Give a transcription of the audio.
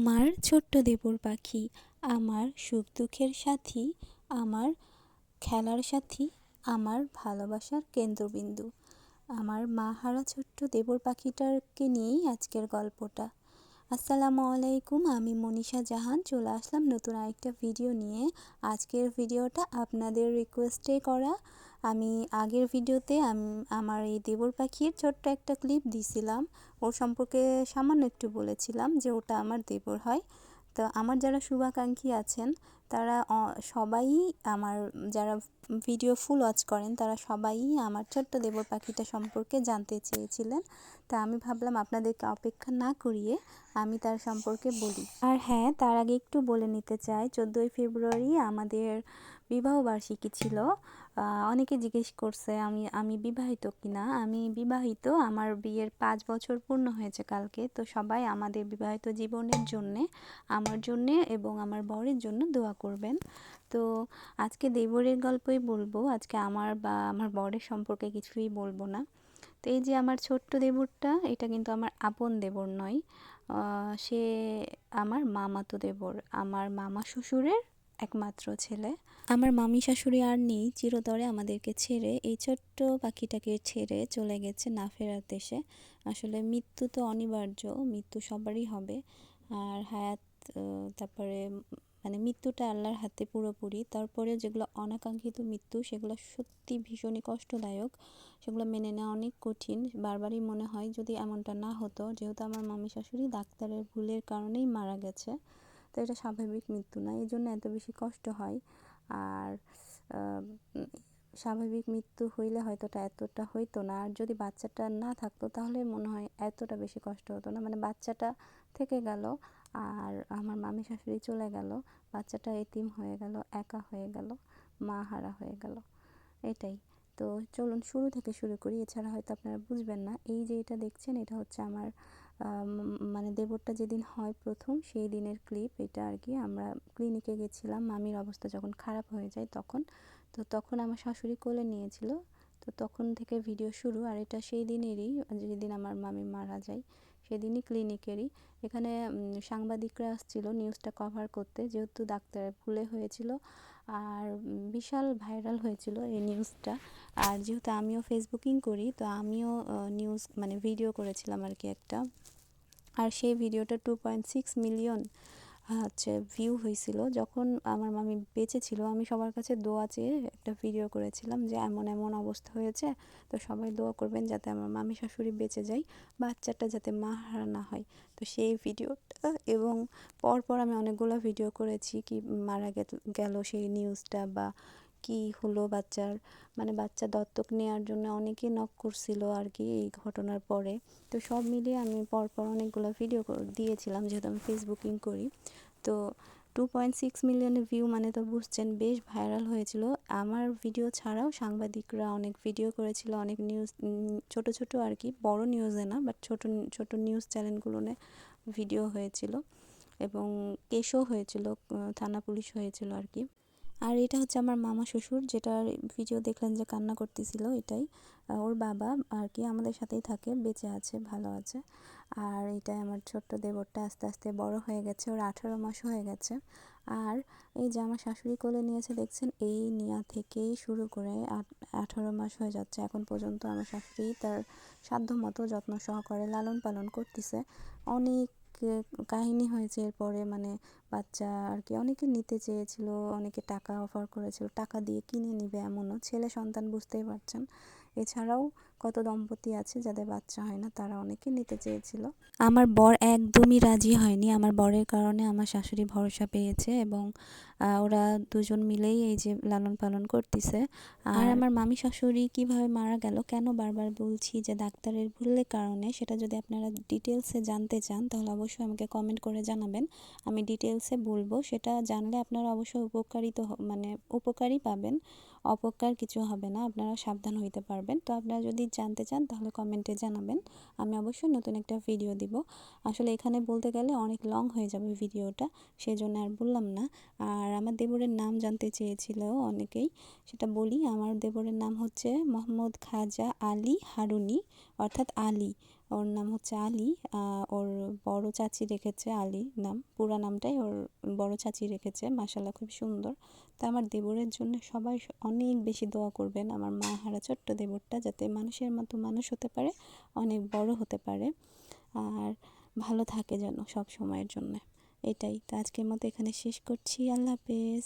আমার ছোট্ট দেবর পাখি, আমার সুখ দুঃখের সাথী, আমার খেলার সাথী, আমার ভালোবাসার কেন্দ্রবিন্দু। আমার মা হারা ছোট্ট দেবর পাখিটাকে নিয়েই আজকের গল্পটা। আসসালামু আলাইকুম, আমি মনীষা জাহান চলে আসলাম নতুন আরেকটা ভিডিও নিয়ে। আজকের ভিডিওটা আপনাদের রিকোয়েস্টে করা। আমি আগের ভিডিওতে আমার এই দেবর পাখির ছোট্ট একটা ক্লিপ দিছিলাম। ওর সম্পর্কে সামান্য একটু বলেছিলাম যে ওটা আমার দেবর হয়। তো আমার যারা শুভাকাঙ্ক্ষী আছেন তারা সবাই, আমার যারা ভিডিও ফুল ওয়াচ করেন তারা সবাই আমার ছোট্ট দেবর পাখিটা সম্পর্কে জানতে চেয়েছিলেন। তা আমি ভাবলাম আপনাদেরকে অপেক্ষা না করিয়ে আমি তার সম্পর্কে বলি। আর হ্যাঁ, তার আগে একটু বলে নিতে চাই, 14ই ফেব্রুয়ারি আমাদের বিবাহবার্ষিকী ছিল। অনেকে জিজ্ঞেস করছে আমি বিবাহিত কিনা। আমি বিবাহিত, আমার বিয়ের 5 বছর পূর্ণ হয়েছে কালকে। তো সবাই আমাদের বিবাহিত জীবনের জন্যে, আমার জন্যে এবং আমার বরের জন্য দোয়া করবেন। তো আজকে দেবরের গল্পই বলবো, আজকে আমার বা আমার বরের সম্পর্কে কিছুই বলবো না। তো এই যে আমার ছোট্ট দেবরটা, এটা কিন্তু আমার আপন দেবর নয়, সে আমার মামাতো দেবর, আমার মামা শ্বশুরের একমাত্র ছেলে। আমার মামি শাশুড়ি আর নেই, চিরতরে আমাদেরকে ছেড়ে, এই ছোট্ট পাখিটাকে ছেড়ে চলে গেছে না ফেরার দেশে। আসলে মৃত্যু তো অনিবার্য, মৃত্যু সবারই হবে। আর হায়াত, তারপরে মানে মৃত্যুটা আল্লাহর হাতে পুরোপুরি। তারপরে যেগুলো অনাকাঙ্ক্ষিত মৃত্যু, সেগুলো সত্যি ভীষণই কষ্টদায়ক, সেগুলো মেনে নেওয়া অনেক কঠিন। বারবারই মনে হয় যদি এমনটা না হতো, যেহেতু আমার মামি শাশুড়ি ডাক্তারের ভুলের কারণেই মারা গেছে, তো এটা স্বাভাবিক মৃত্যু না, এই জন্য এত বেশি কষ্ট হয়। আর স্বাভাবিক মৃত্যু হইলে হয়তো এতটা হইতো না। আর যদি বাচ্চাটা না থাকতো তাহলে মনে হয় এতটা বেশি কষ্ট হতো না। মানে বাচ্চাটা থেকে গেল আর আমার মামি শাশুড়ি চলে গেল, বাচ্চাটা এতিম হয়ে গেল, একা হয়ে গেল, মা হারা হয়ে গেল, এটাই। তো চলুন শুরু থেকে শুরু করি, এছাড়া হয়তো আপনারা বুঝবেন না। এই যে এটা দেখছেন, এটা হচ্ছে আমার মানে দেবরটা যেদিন হয় প্রথম, সেই দিনের ক্লিপ এটা আর কি। আমরা ক্লিনিকে গেছিলাম, মামির অবস্থা যখন খারাপ হয়ে যায় তখন। তো তখন আমার শাশুড়ি কোলে নিয়েছিল, তো তখন থেকে ভিডিও শুরু। আর এটা সেই দিনেরই, যেদিন আমার মামি মারা যায় সেদিনই ক্লিনিকেরই। এখানে সাংবাদিকরা আসছিল নিউজটা কভার করতে, যেহেতু ডাক্তারের ভুলে হয়েছিল। আর বিশাল ভাইরাল হয়েছিল এই নিউজটা। আর যেহেতু আমিও ফেসবুকিং করি, তো আমিও নিউজ মানে ভিডিও করেছিলাম আর কি একটা। আর সেই ভিডিওটা 2.6 মিলিয়ন হচ্ছে ভিউ হয়েছিল। যখন আমার মামি বেঁচে ছিল, আমি সবার কাছে দোয়া চেয়ে একটা ভিডিও করেছিলাম যে এমন এমন অবস্থা হয়েছে, তো সবাই দোয়া করবেন যাতে আমার মামি শাশুড়ি বেঁচে যায়, বাচ্চাটা যাতে মা হারা না হয়। তো সেই ভিডিওটা এবং পরপর আমি অনেকগুলো ভিডিও করেছি, কি মারা গেল সেই নিউজটা, বা কি হলো বাচ্চার, মানে বাচ্চা দত্তক নেওয়ার জন্য অনেকে নক করছিল আর কি এই ঘটনার পরে। তো সব মিলিয়ে আমি পরপর অনেকগুলো ভিডিও দিয়েছিলাম, যেহেতু আমি ফেসবুকিং করি। তো 2.6 মিলিয়নের ভিউ মানে তো বুঝছেন, বেশ ভাইরাল হয়েছিল। আমার ভিডিও ছাড়াও সাংবাদিকরা অনেক ভিডিও করেছিল, অনেক নিউজ, ছোট ছোট আর কি, বড় নিউজে না, বাট ছোট ছোট নিউজ চ্যানেলগুলোতে ভিডিও হয়েছিল এবং কেসও হয়েছিল, থানা পুলিশ হয়েছিল আর কি। আর এটা হচ্ছে আমার মামা শ্বশুর, যেটার ভিডিও দেখলেন যে কান্না করতেছিল, এটাই ওর বাবা আর কি, আমাদের সাথেই থাকে, বেঁচে আছে, ভালো আছে। আর এটাই আমার ছোট্ট দেবরটা, আস্তে আস্তে বড় হয়ে গেছে, ওর 18 মাস হয়ে গেছে। আর এই যে আমার শাশুড়ি কোলে নিয়েছে দেখছেন, এই নেওয়া থেকেই শুরু করে 18 মাস হয়ে যাচ্ছে এখন পর্যন্ত আমার শাশুড়ি তার সাধ্য মতো যত্ন সহকারে লালন পালন করতেছে। অনেক কাহিনী হয়েছে এরপরে, মানে বাচ্চা আর কি অনেকে নিতে চেয়েছিল, অনেকে টাকা অফার করেছিল, টাকা দিয়ে কিনে নিবে এমনও, ছেলে সন্তান বুঝতেই পারছেন। এছাড়াও কত দম্পতি আছে যাদের বাচ্চা হয় না, তারা অনেকে নিতে চেয়েছিল। আমার বর একদমই রাজি হয়নি, আমার বরের কারণে আমার শাশুড়ি ভরসা পেয়েছে এবং ওরা দুজন মিলেই এই যে লালন পালন করতেছে। আর আমার মামি শাশুড়ি কিভাবে মারা গেল, কেন বারবার বলছি যে ডাক্তারের ভুলের কারণে, সেটা যদি আপনারা ডিটেলসে জানতে চান তাহলে অবশ্যই আমাকে কমেন্ট করে জানাবেন, আমি ডিটেলসে বলবো। সেটা জানলে আপনারা অবশ্যই মানে উপকারই পাবেন, অপকার কিছু হবে না, আপনারা সাবধান হইতে পারবেন। তো আপনারা যদি জানতে চান তাহলে কমেন্টে জানাবেন, আমি অবশ্যই নতুন একটা ভিডিও দিব। আসলে এখানে বলতে গেলে অনেক লং হয়ে যাবে ভিডিওটা, সেই জন্য আর বললাম না। আর আমার দেবরের নাম জানতে চেয়েছিল অনেকেই, সেটা বলি। আমার দেবরের নাম হচ্ছে মোহাম্মদ খাজা আলী হারুনি, অর্থাৎ আলী। ওর নাম হচ্ছে আলী। ওর বড় চাচি রেখেছে আলী নাম, পুরা নামটাই ওর বড় চাচি রেখেছে। মাশাআল্লাহ খুব সুন্দর। তো আমার দেবরের জন্য সবাই অনেক বেশি দোয়া করবেন, আমার মা হারা ছোট্ট দেবরটা যাতে মানুষের মতো মানুষ হতে পারে, অনেক বড় হতে পারে, আর ভালো থাকে যেন সব সময়ের জন্য। এটাই তো, আজকের মতো এখানে শেষ করছি। আল্লাহ হাফেজ।